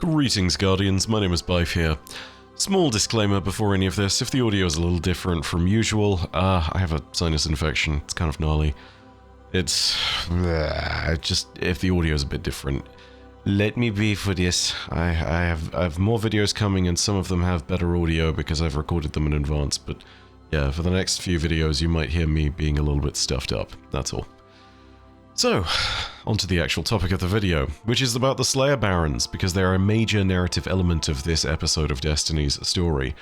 Greetings, Guardians. My name is Bife here. Small disclaimer before any of this. If the audio is a little different from usual, I have a sinus infection. It's kind of gnarly. It's just if the audio is a bit different, let me be for this. I have more videos coming, and some of them have better audio because I've recorded them in advance. But yeah, for the next few videos, you might hear me being a little bit stuffed up. That's all. So, on to the actual topic of the video, which is about the Slayer Barons, because they are a major narrative element of this episode of Destiny's story.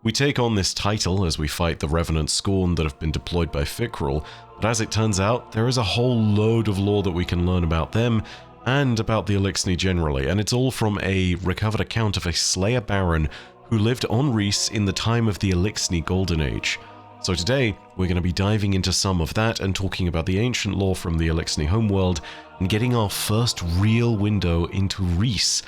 We take on this title as we fight the Revenant Scorn that have been deployed by Fikrul, but as it turns out, there is a whole load of lore that we can learn about them, and about the Eliksni generally, and it's all from a recovered account of a Slayer Baron who lived on Rhys in the time of the Eliksni Golden Age. So today, we're going to be diving into some of that and talking about the ancient lore from the Eliksni homeworld and getting our first real window into Rhys.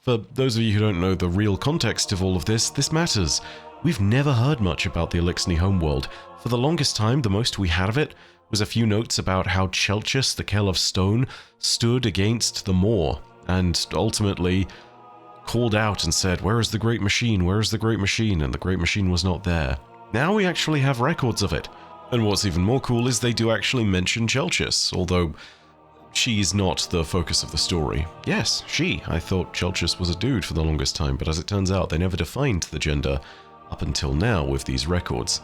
For those of you who don't know the real context of all of this matters. We've never heard much about the Eliksni homeworld. For the longest time, the most we had of it was a few notes about how Chelchis, the Kell of Stone, stood against the Maw, and ultimately called out and said, "Where is the Great Machine? Where is the Great Machine?" And the Great Machine was not there. Now we actually have records of it. And what's even more cool is they do actually mention Chelchis, although she's not the focus of the story. Yes, she. I thought Chelchis was a dude for the longest time, but as it turns out, they never defined the gender up until now with these records.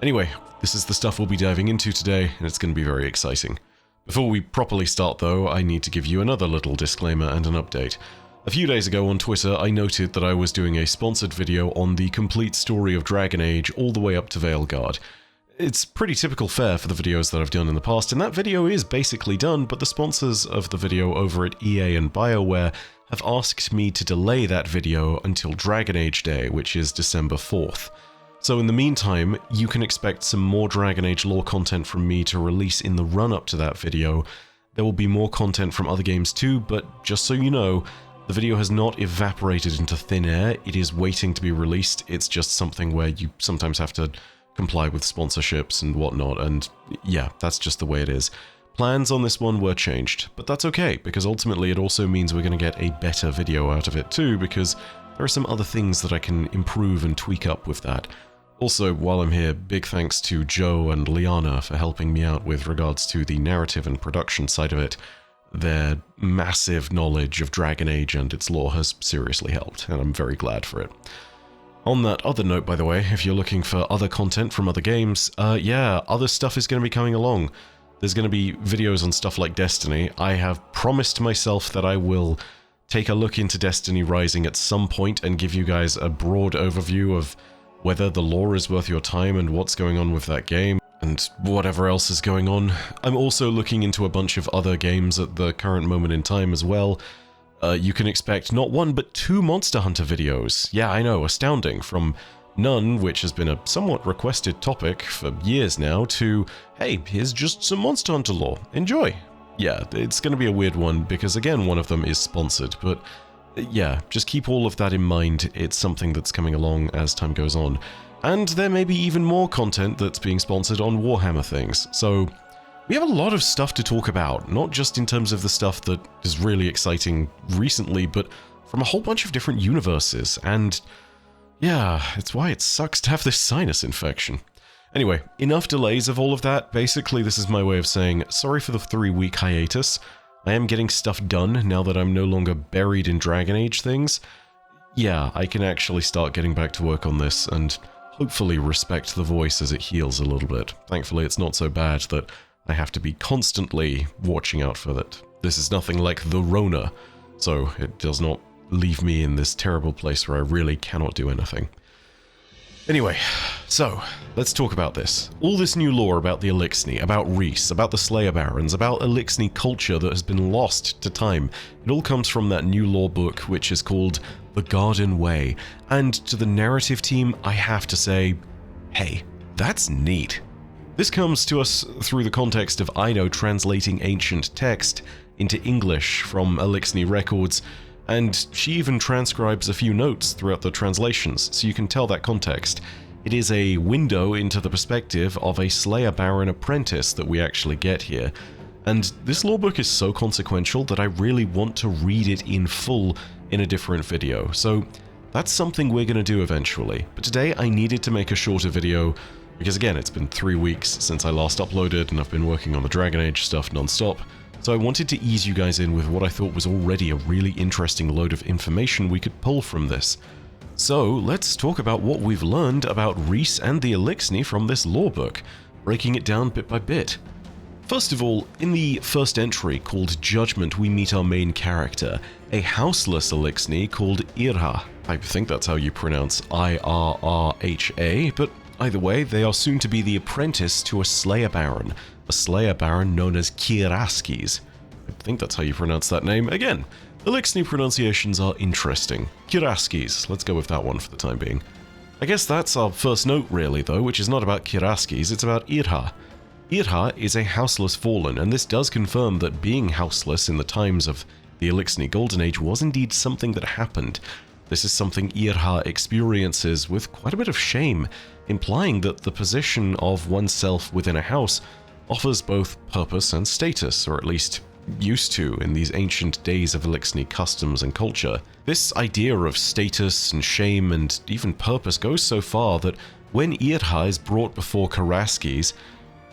Anyway, this is the stuff we'll be diving into today, and it's going to be very exciting. Before we properly start though, I need to give you another little disclaimer and an update. A few days ago on Twitter, I noted that I was doing a sponsored video on the complete story of Dragon Age all the way up to Veilguard. It's pretty typical fare for the videos that I've done in the past, and that video is basically done, but the sponsors of the video over at EA and BioWare have asked me to delay that video until Dragon Age Day, which is December 4th. So in the meantime, you can expect some more Dragon Age lore content from me to release in the run-up to that video. There will be more content from other games too, but just so you know, the video has not evaporated into thin air. It is waiting to be released. It's just something where you sometimes have to comply with sponsorships and whatnot, and yeah, that's just the way it is. Plans on this one were changed, but that's okay, because ultimately it also means we're going to get a better video out of it too, because there are some other things that I can improve and tweak up with that. Also, while I'm here, big thanks to Joe and Liana for helping me out with regards to the narrative and production side of it. Their massive knowledge of Dragon Age and its lore has seriously helped, and I'm very glad for it. On that other note, by the way, if you're looking for other content from other games, yeah, other stuff is going to be coming along. There's going to be videos on stuff like Destiny. I have promised myself that I will take a look into Destiny Rising at some point and give you guys a broad overview of whether the lore is worth your time and what's going on with that game, and whatever else is going on. I'm also looking into a bunch of other games at the current moment in time as well. You can expect not one but 2 Monster Hunter videos. Yeah, I know, astounding. From none, which has been a somewhat requested topic for years now, to, hey, here's just some Monster Hunter lore. Enjoy. Yeah, it's going to be a weird one because, again, one of them is sponsored, but yeah, just keep all of that in mind. It's something that's coming along as time goes on. And there may be even more content that's being sponsored on Warhammer things. So we have a lot of stuff to talk about, not just in terms of the stuff that is really exciting recently, but from a whole bunch of different universes. And yeah, it's why it sucks to have this sinus infection. Anyway, enough delays of all of that. Basically, this is my way of saying sorry for the 3-week hiatus. I am getting stuff done now that I'm no longer buried in Dragon Age things. Yeah, I can actually start getting back to work on this and hopefully respect the voice as it heals a little bit. Thankfully, it's not so bad that I have to be constantly watching out for it. This is nothing like the Rona, so it does not leave me in this terrible place where I really cannot do anything. Anyway, so, let's talk about this. All this new lore about the Eliksni, about Rhys, about the Slayer Barons, about Eliksni culture that has been lost to time. It all comes from that new lore book, which is called The Garden Way. And to the narrative team, I have to say, hey, that's neat. This comes to us through the context of Ido translating ancient text into English from Eliksni records, and she even transcribes a few notes throughout the translations, so you can tell that context. It is a window into the perspective of a Slayer Baron apprentice that we actually get here. And this lorebook is so consequential that I really want to read it in full in a different video. So that's something we're going to do eventually. But today I needed to make a shorter video because, again, it's been 3 weeks since I last uploaded and I've been working on the Dragon Age stuff non-stop. So I wanted to ease you guys in with what I thought was already a really interesting load of information we could pull from this. So let's talk about what we've learned about Rhys and the Eliksni from this lore book, breaking it down bit by bit. First of all, in the first entry called Judgment, we meet our main character, a houseless Eliksni called Irha. I think that's how you pronounce I-R-R-H-A, but either way, they are soon to be the apprentice to a Slayer Baron known as Kieraskis. I think that's how you pronounce that name. Again, Eliksni pronunciations are interesting. Kieraskis, let's go with that one for the time being. I guess that's our first note really though, which is not about Kieraskis, it's about Irha. Irha is a houseless fallen, and this does confirm that being houseless in the times of the Eliksni Golden Age was indeed something that happened. This is something Irha experiences with quite a bit of shame, implying that the position of oneself within a house offers both purpose and status, or at least used to in these ancient days of Eliksni customs and culture. This idea of status and shame and even purpose goes so far that when Irha is brought before Kieraskis,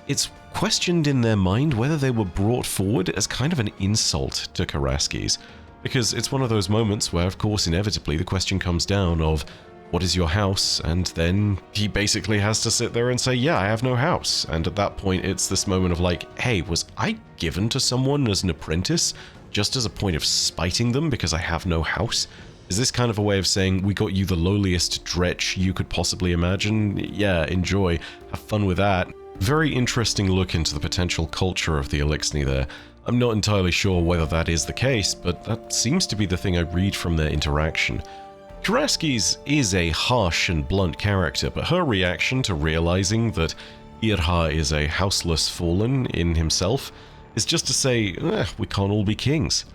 it's questioned in their mind whether they were brought forward as kind of an insult to Kieraskis, because it's one of those moments where, of course, inevitably the question comes down of, what is your house? And then he basically has to sit there and say, yeah, I have no house. And at that point, it's this moment of like, hey, was I given to someone as an apprentice just as a point of spiting them because I have no house? Is this kind of a way of saying, we got you the lowliest dretch you could possibly imagine? Yeah, enjoy. Have fun with that. Very interesting look into the potential culture of the Eliksni there. I'm not entirely sure whether that is the case, but that seems to be the thing I read from their interaction. Kieraskis is a harsh and blunt character, but her reaction to realizing that Irha is a houseless fallen in himself is just to say, we can't all be kings.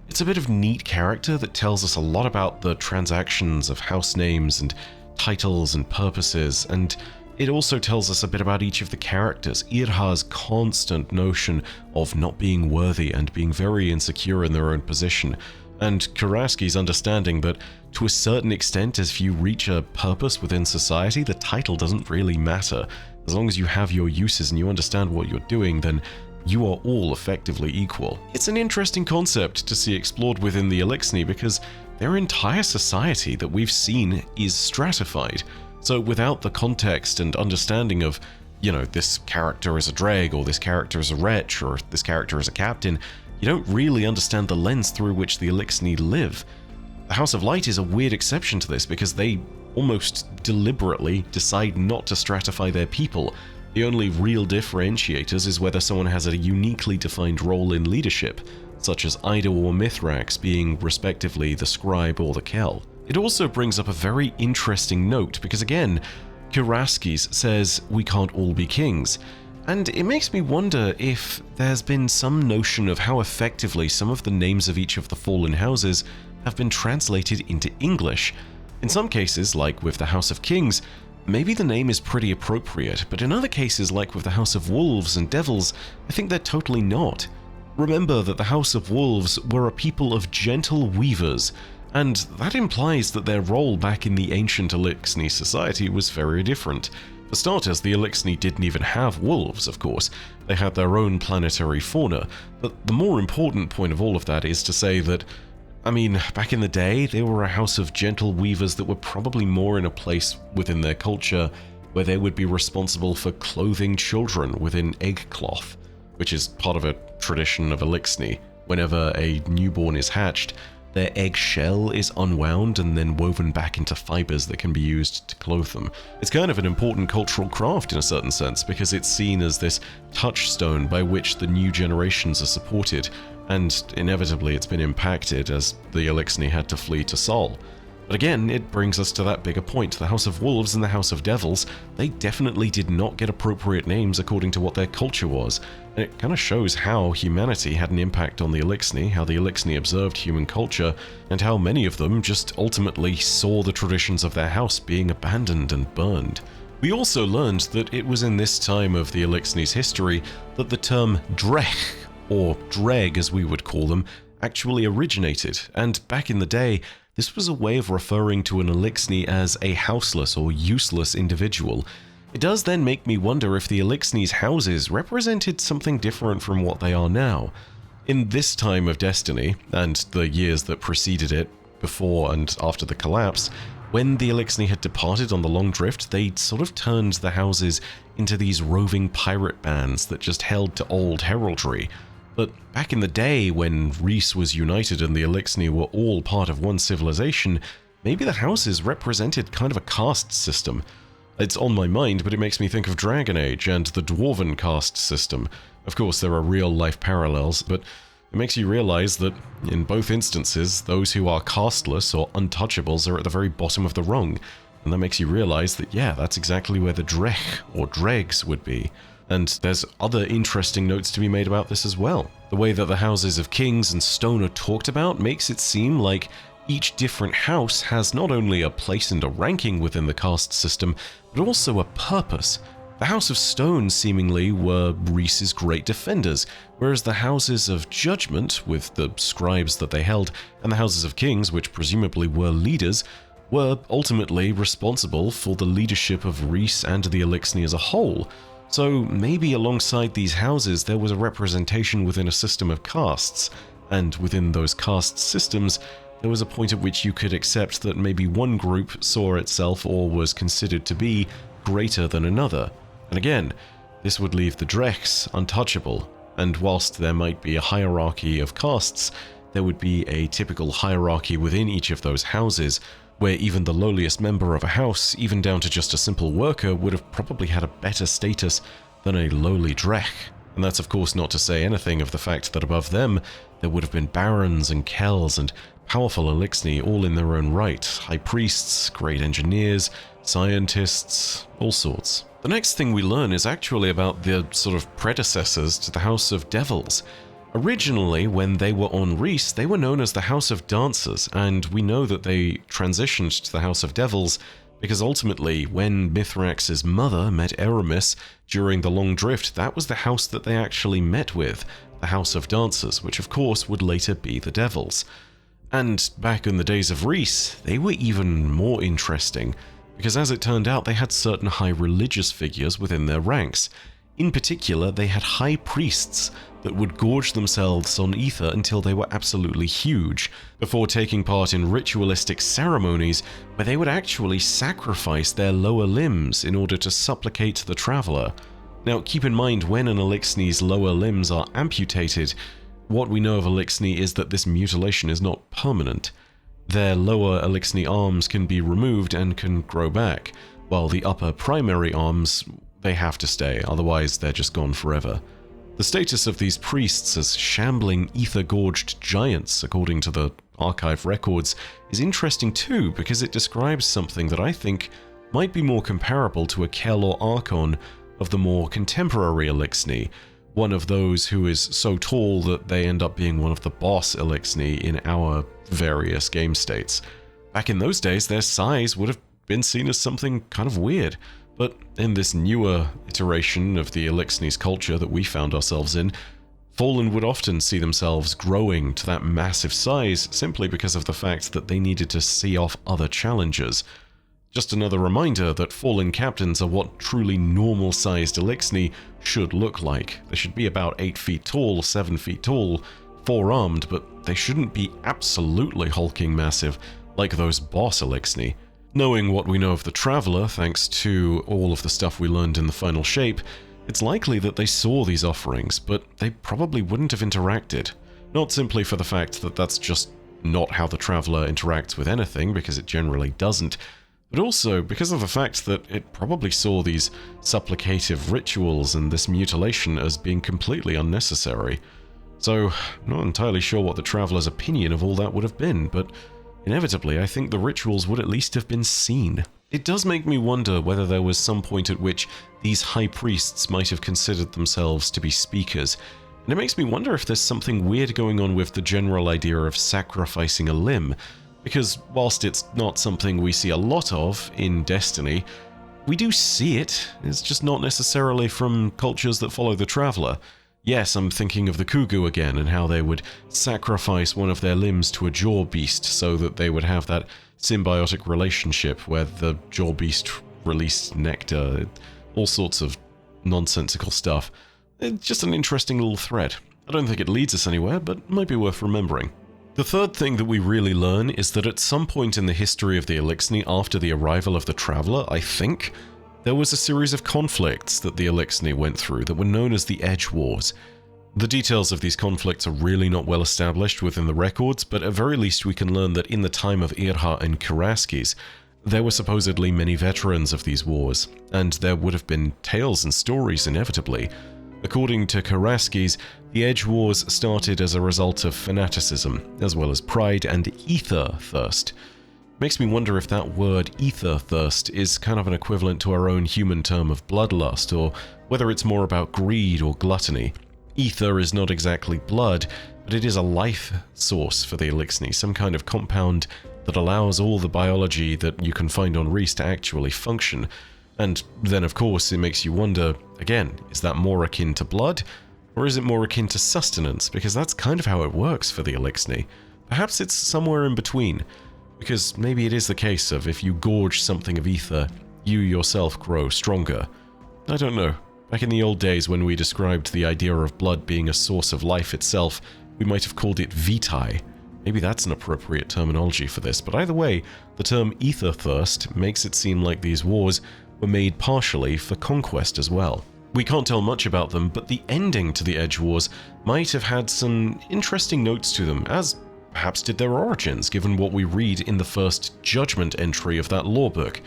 It's a bit of neat character that tells us a lot about the transactions of house names and titles and purposes, and it also tells us a bit about each of the characters. Irha's constant notion of not being worthy and being very insecure in their own position, and Kieraskis' understanding that, to a certain extent, if you reach a purpose within society, the title doesn't really matter. As long as you have your uses and you understand what you're doing, then you are all effectively equal. It's an interesting concept to see explored within the Eliksni because their entire society that we've seen is stratified. So without the context and understanding of, this character is a dreg, or this character is a wretch, or this character is a captain, you don't really understand the lens through which the Eliksni live. The House of Light is a weird exception to this because they almost deliberately decide not to stratify their people. The only real differentiators is whether someone has a uniquely defined role in leadership, such as Ida or Mithrax being respectively the scribe or the Kell. It also brings up a very interesting note because, again, Kieraskis says we can't all be kings. And it makes me wonder if there's been some notion of how effectively some of the names of each of the fallen houses have been translated into English. In some cases, like with the House of Kings, maybe the name is pretty appropriate, but in other cases, like with the House of Wolves and Devils, I think they're totally not. Remember that the House of Wolves were a people of gentle weavers, and that implies that their role back in the ancient Eliksni society was very different. For starters, the Eliksni didn't even have wolves, of course. They had their own planetary fauna, but the more important point of all of that is to say that, back in the day, they were a house of gentle weavers that were probably more in a place within their culture where they would be responsible for clothing children within egg cloth, which is part of a tradition of Eliksni. Whenever a newborn is hatched, their egg shell is unwound and then woven back into fibers that can be used to clothe them. It's kind of an important cultural craft in a certain sense because it's seen as this touchstone by which the new generations are supported, and inevitably it's been impacted as the Eliksni had to flee to Sol. But again, it brings us to that bigger point. The House of Wolves and the House of Devils, they definitely did not get appropriate names according to what their culture was. And it kind of shows how humanity had an impact on the Eliksni, how the Eliksni observed human culture, and how many of them just ultimately saw the traditions of their house being abandoned and burned. We also learned that it was in this time of the Eliksni's history that the term drech, or dreg as we would call them, actually originated, and back in the day, this was a way of referring to an Eliksni as a houseless or useless individual. It does then make me wonder if the Eliksni's houses represented something different from what they are now. In this time of Destiny, and the years that preceded it, before and after the collapse, when the Eliksni had departed on the Long Drift, they sort of turned the houses into these roving pirate bands that just held to old heraldry. But back in the day, when Rhys was united and the Eliksni were all part of one civilization, maybe the houses represented kind of a caste system. It's on my mind, but it makes me think of Dragon Age and the Dwarven caste system. Of course, there are real-life parallels, but it makes you realize that, in both instances, those who are casteless or untouchables are at the very bottom of the rung. And that makes you realize that, yeah, that's exactly where the Drech, or Dregs, would be. And there's other interesting notes to be made about this as well. The way that the houses of kings and stone are talked about makes it seem like each different house has not only a place and a ranking within the caste system, but also a purpose. The House of Stone seemingly were Rhys's great defenders, whereas the Houses of Judgment, with the scribes that they held, and the Houses of Kings, which presumably were leaders, were ultimately responsible for the leadership of Rhys and the Eliksni as a whole. So maybe alongside these houses there was a representation within a system of castes, and within those caste systems there was a point at which you could accept that maybe one group saw itself or was considered to be greater than another. And again, this would leave the Dreks untouchable, and whilst there might be a hierarchy of castes, there would be a typical hierarchy within each of those houses, where even the lowliest member of a house, even down to just a simple worker, would have probably had a better status than a lowly Drek. And that's of course not to say anything of the fact that above them, there would have been barons and kells and powerful Eliksni all in their own right, high priests, great engineers, scientists, all sorts. The next thing we learn is actually about the sort of predecessors to the House of Devils. Originally, when they were on Rhys, they were known as the House of Dancers, and we know that they transitioned to the House of Devils because ultimately, when Mithrax's mother met Eramis during the Long Drift, that was the house that they actually met with, the House of Dancers, which of course would later be the Devils. And back in the days of Rhys, they were even more interesting, because as it turned out, they had certain high religious figures within their ranks. In particular, they had high priests that would gorge themselves on ether until they were absolutely huge, before taking part in ritualistic ceremonies where they would actually sacrifice their lower limbs in order to supplicate the traveler. Now, keep in mind, when an Eliksni's lower limbs are amputated, what we know of Eliksni is that this mutilation is not permanent. Their lower Eliksni arms can be removed and can grow back, while the upper primary arms, they have to stay, otherwise they're just gone forever. The status of these priests as shambling ether-gorged giants, according to the archive records, is interesting too, because it describes something that I think might be more comparable to a Kell or Archon of the more contemporary Eliksni, one of those who is so tall that they end up being one of the boss Eliksni in our various game states. Back in those days, their size would have been seen as something kind of weird, but in this newer iteration of the Eliksni's culture that we found ourselves in, Fallen would often see themselves growing to that massive size simply because of the fact that they needed to see off other challengers. Just another reminder that Fallen captains are what truly normal-sized Eliksni should look like. They should be about 8 feet tall, 7 feet tall, 4-armed, but they shouldn't be absolutely hulking massive like those boss Eliksni. Knowing what we know of the Traveler, thanks to all of the stuff we learned in the final shape, it's likely that they saw these offerings, but they probably wouldn't have interacted. Not simply for the fact that that's just not how the Traveler interacts with anything, because it generally doesn't, but also because of the fact that it probably saw these supplicative rituals and this mutilation as being completely unnecessary. So, I'm not entirely sure what the Traveler's opinion of all that would have been, but inevitably, I think the rituals would at least have been seen. It does make me wonder whether there was some point at which these high priests might have considered themselves to be speakers, and it makes me wonder if there's something weird going on with the general idea of sacrificing a limb, because whilst it's not something we see a lot of in Destiny, we do see it. It's just not necessarily from cultures that follow the Traveler. Yes, I'm thinking of the Kugu again and how they would sacrifice one of their limbs to a jaw beast so that they would have that symbiotic relationship where the jaw beast released nectar, all sorts of nonsensical stuff. It's just an interesting little thread. I don't think it leads us anywhere, but might be worth remembering. The third thing that we really learn is that at some point in the history of the Eliksni after the arrival of the Traveler, I think, there was a series of conflicts that the Eliksni went through that were known as the Edge Wars. The details of these conflicts are really not well established within the records, but at very least we can learn that in the time of Irha and Karaskis, there were supposedly many veterans of these wars, and there would have been tales and stories inevitably. According to Karaskis, the Edge Wars started as a result of fanaticism, as well as pride and ether thirst. Makes me wonder if that word ether thirst is kind of an equivalent to our own human term of bloodlust, or whether it's more about greed or gluttony. Ether is not exactly blood, but it is a life source for the Eliksni, some kind of compound that allows all the biology that you can find on Rhys to actually function. And then, of course, it makes you wonder, again, is that more akin to blood, or is it more akin to sustenance? Because that's kind of how it works for the Eliksni. Perhaps it's somewhere in between, because maybe it is the case of if you gorge something of ether, you yourself grow stronger. I don't know. Back in the old days when we described the idea of blood being a source of life itself, we might have called it vitae. Maybe that's an appropriate terminology for this, but either way, the term ether thirst makes it seem like these wars were made partially for conquest as well. We can't tell much about them, but the ending to the Edge Wars might have had some interesting notes to them, as perhaps did their origins, given what we read in the first Judgment entry of that lore book.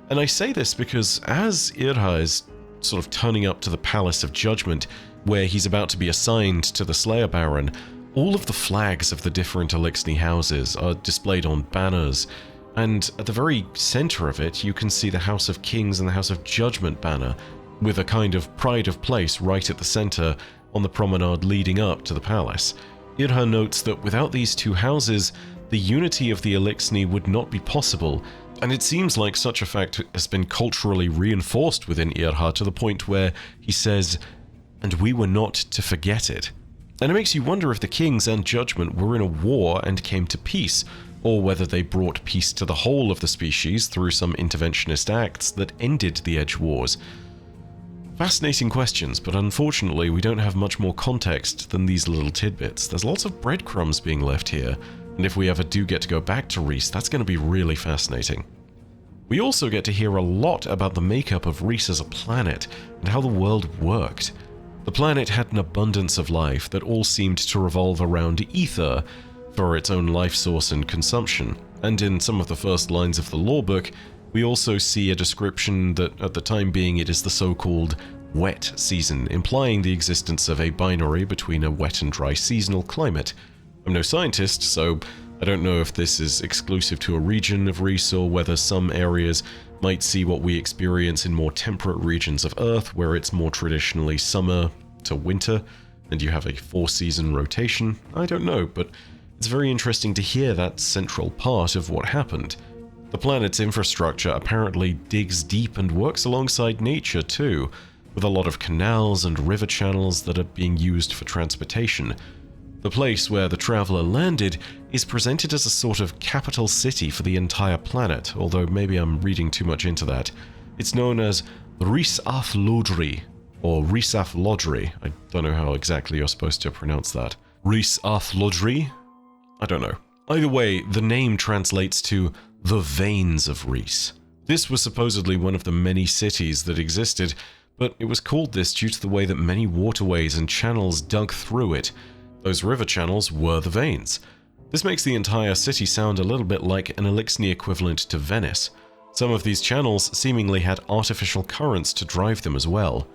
And I say this because as Irha is sort of turning up to the Palace of Judgment, where he's about to be assigned to the Slayer Baron, all of the flags of the different Eliksni houses are displayed on banners, and at the very center of it you can see the House of Kings and the House of Judgment banner, with a kind of pride of place right at the center on the promenade leading up to the palace. Irha notes that without these two houses, the unity of the Eliksni would not be possible, and it seems like such a fact has been culturally reinforced within Irha to the point where he says, "And we were not to forget it." And it makes you wonder if the Kings and Judgment were in a war and came to peace, or whether they brought peace to the whole of the species through some interventionist acts that ended the Edge Wars. Fascinating questions, but unfortunately we don't have much more context than these little tidbits. There's lots of breadcrumbs being left here, and if we ever do get to go back to Rhys, that's going to be really fascinating. We also get to hear a lot about the makeup of Rhys as a planet, and how the world worked. The planet had an abundance of life that all seemed to revolve around ether for its own life source and consumption, and in some of the first lines of the lore book, we also see a description that at the time being it is the so-called wet season, implying the existence of a binary between a wet and dry seasonal climate. I'm no scientist, so I don't know if this is exclusive to a region of Rhys or whether some areas might see what we experience in more temperate regions of Earth, where it's more traditionally summer to winter, and you have a 4-season rotation. I don't know, but it's very interesting to hear that central part of what happened. The planet's infrastructure apparently digs deep and works alongside nature too, with a lot of canals and river channels that are being used for transportation. The place where the Traveler landed is presented as a sort of capital city for the entire planet, although maybe I'm reading too much into that. It's known as Rhys ap Lodri, or Rhys ap Lodri. I don't know how exactly you're supposed to pronounce that. Rhys ap Lodri? I don't know. Either way, the name translates to the Veins of Rhys. This was supposedly one of the many cities that existed, but it was called this due to the way that many waterways and channels dug through it. Those river channels were the veins. This makes the entire city sound a little bit like an Eliksni equivalent to Venice. Some of these channels seemingly had artificial currents to drive them as well.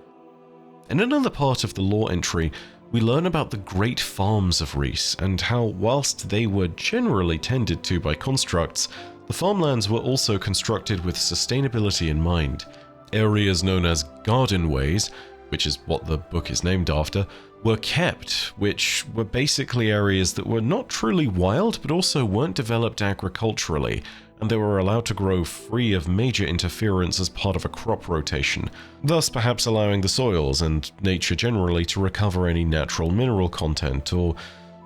In another part of the lore entry, we learn about the great farms of Rhys, and how, whilst they were generally tended to by constructs, the farmlands were also constructed with sustainability in mind. Areas known as garden ways, which is what the book is named after, were kept, which were basically areas that were not truly wild, but also weren't developed agriculturally, and they were allowed to grow free of major interference as part of a crop rotation, thus perhaps allowing the soils and nature generally to recover any natural mineral content or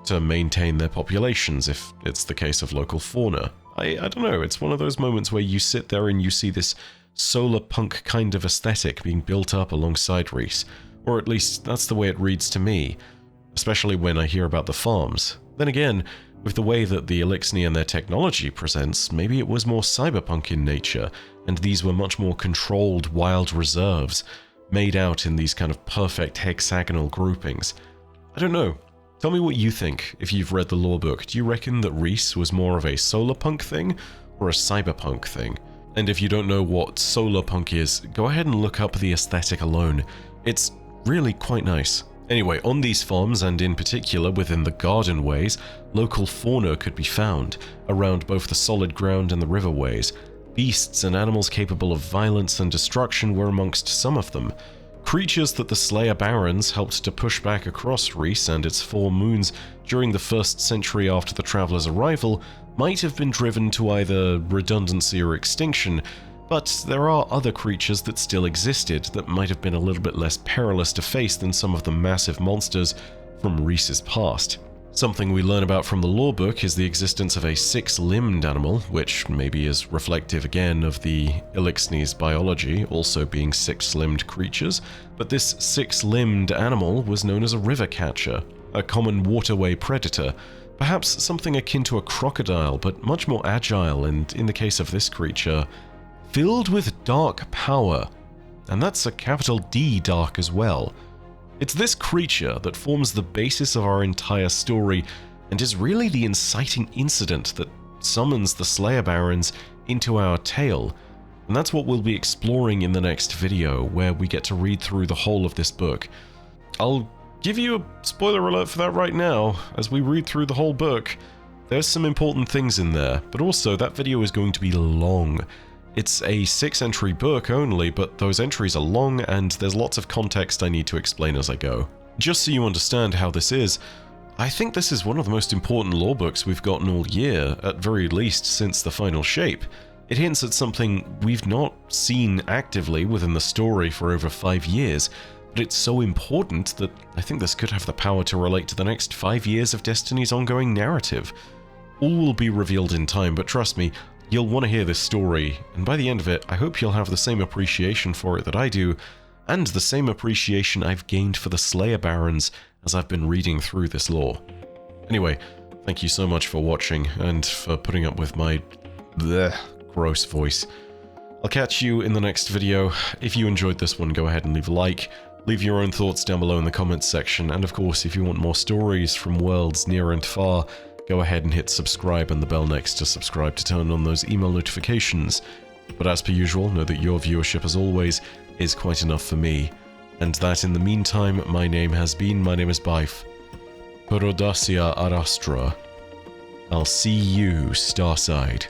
to maintain their populations if it's the case of local fauna. I don't know, it's one of those moments where you sit there and you see this solar punk kind of aesthetic being built up alongside Reese, or at least that's the way it reads to me, especially when I hear about the farms. Then again, with the way that the Eliksni and their technology presents, maybe it was more cyberpunk in nature, and these were much more controlled wild reserves, made out in these kind of perfect hexagonal groupings. I don't know. Tell me what you think if you've read the lore book. Do you reckon that Reese was more of a solarpunk thing or a cyberpunk thing? And if you don't know what solarpunk is, go ahead and look up the aesthetic alone. It's really quite nice. Anyway, on these farms, and in particular within the garden ways, local fauna could be found around both the solid ground and the riverways. Beasts and animals capable of violence and destruction were amongst some of them. Creatures that the Slayer Barons helped to push back across Reese and its 4 moons during the 1st century after the Traveller's arrival might have been driven to either redundancy or extinction, but there are other creatures that still existed that might have been a little bit less perilous to face than some of the massive monsters from Reese's past. Something we learn about from the lore book is the existence of a 6-limbed animal, which maybe is reflective again of the Eliksni's biology, also being 6-limbed creatures, but this 6-limbed animal was known as a river catcher, a common waterway predator, perhaps something akin to a crocodile, but much more agile and, in the case of this creature, filled with dark power, and that's a capital D dark as well. It's this creature that forms the basis of our entire story and is really the inciting incident that summons the Slayer Barons into our tale, and that's what we'll be exploring in the next video, where we get to read through the whole of this book. I'll give you a spoiler alert for that right now. As we read through the whole book, there's some important things in there, but also that video is going to be long. It's a 6-entry book only, but those entries are long and there's lots of context I need to explain as I go. Just so you understand how this is, I think this is one of the most important lore books we've gotten all year, at very least since the final shape. It hints at something we've not seen actively within the story for over 5 years, but it's so important that I think this could have the power to relate to the next 5 years of Destiny's ongoing narrative. All will be revealed in time, but trust me, you'll want to hear this story, and by the end of it, I hope you'll have the same appreciation for it that I do, and the same appreciation I've gained for the Slayer Barons as I've been reading through this lore. Anyway, thank you so much for watching, and for putting up with my gross voice. I'll catch you in the next video. If you enjoyed this one, go ahead and leave a like, leave your own thoughts down below in the comments section, and of course, if you want more stories from worlds near and far, go ahead and hit subscribe and the bell next to subscribe to turn on those email notifications. But as per usual, know that your viewership, as always, is quite enough for me. And that in the meantime, my name is Bife. Perodacia Arastra. I'll see you, Starside.